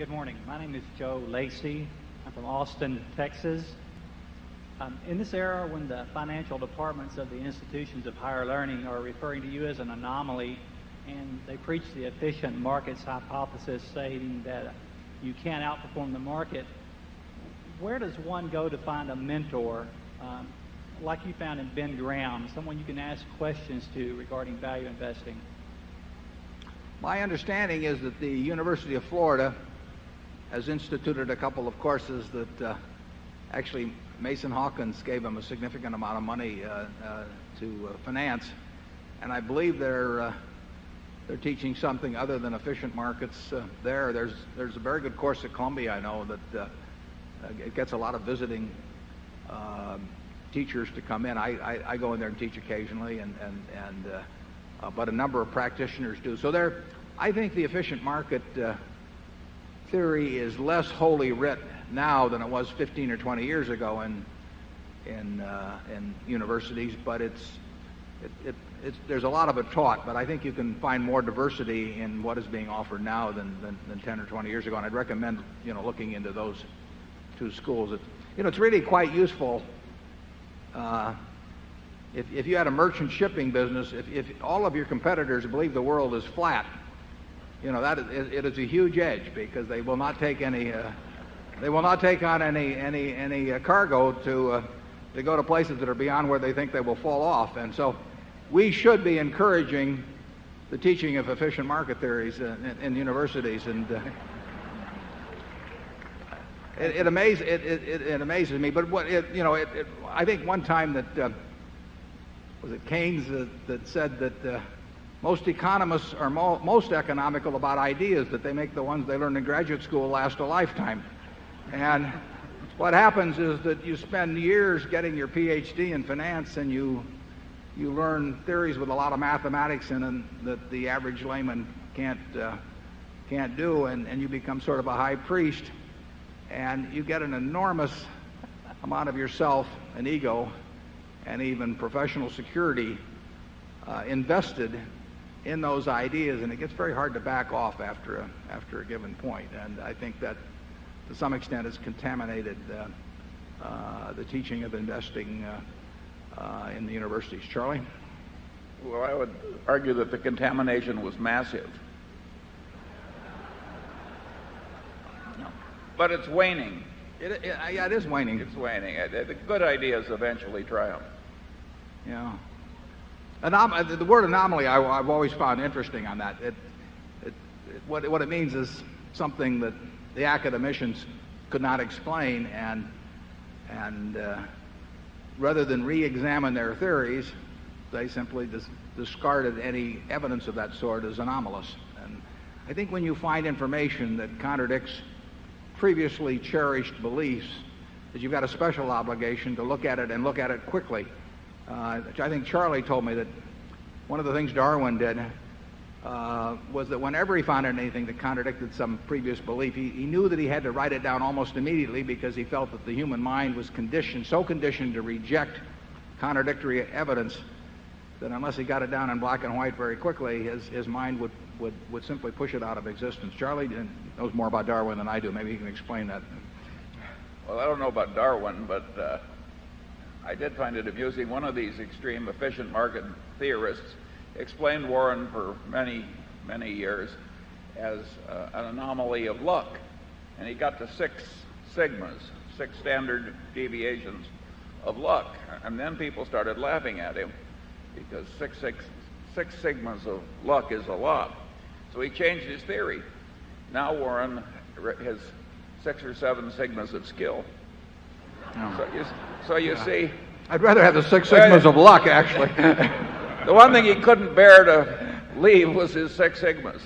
Good morning. My name is Joe Lacey. I'm from Austin, Texas. In this era when the financial departments of the institutions of higher learning are referring to you as an anomaly, and they preach the efficient markets hypothesis stating that you can't outperform the market, where does one go to find a mentor like you found in Ben Graham, someone you can ask questions to regarding value investing? My understanding is that the University of Florida has instituted a couple of courses that actually Mason Hawkins gave them a significant amount of money to finance, and I believe they're teaching something other than efficient markets there. There's a very good course at Columbia, I know, that it gets a lot of visiting teachers to come in. I go in there and teach occasionally, but a number of practitioners do. So I think the efficient market theory is less wholly writ now than it was 15 or 20 years ago in universities, but there's a lot of it taught. But I think you can find more diversity in what is being offered now than 10 or 20 years ago, and I'd recommend looking into those two schools. It's really quite useful. If you had a merchant shipping business, if all of your competitors believe the world is flat, it is a huge edge, because they will not take any they will not take on any cargo to go to places that are beyond where they think they will fall off. And so we should be encouraging the teaching of efficient market theories in universities. And it amazes me. But I think one time that was it Keynes that said that most economists are most economical about ideas, that they make the ones they learn in graduate school last a lifetime. And what happens is that you spend years getting your PhD in finance, and you learn theories with a lot of mathematics in them that the average layman can't do, and you become sort of a high priest, and you get an enormous amount of yourself and ego and even professional security invested in those ideas, and it gets very hard to back off after a given point. And I think that to some extent has contaminated the teaching of investing in the universities. Charlie? Well, I would argue that the contamination was massive. But it's waning. Yeah, it is waning. It's waning. The good ideas eventually triumph. Yeah. The word anomaly I've always found interesting on that. What it means is something that the academicians could not explain, and rather than re-examine their theories, they simply discarded any evidence of that sort as anomalous. And I think when you find information that contradicts previously cherished beliefs, that you've got a special obligation to look at it, and look at it quickly. I think Charlie told me that one of the things Darwin did was that whenever he found anything that contradicted some previous belief, he knew that he had to write it down almost immediately, because he felt that the human mind was so conditioned to reject contradictory evidence, that unless he got it down in black and white very quickly, his mind would simply push it out of existence. Charlie knows more about Darwin than I do. Maybe he can explain that. Well, I don't know about Darwin, but I did find it amusing. One of these extreme efficient market theorists explained Warren for many, many years as an anomaly of luck. And he got to 6 sigmas, 6 standard deviations of luck. And then people started laughing at him, because six sigmas of luck is a lot. So he changed his theory. Now Warren has 6 or 7 sigmas of skill. Oh. So you see, I'd rather have the 6 sigmas of luck, actually. The one thing he couldn't bear to leave was his 6 sigmas.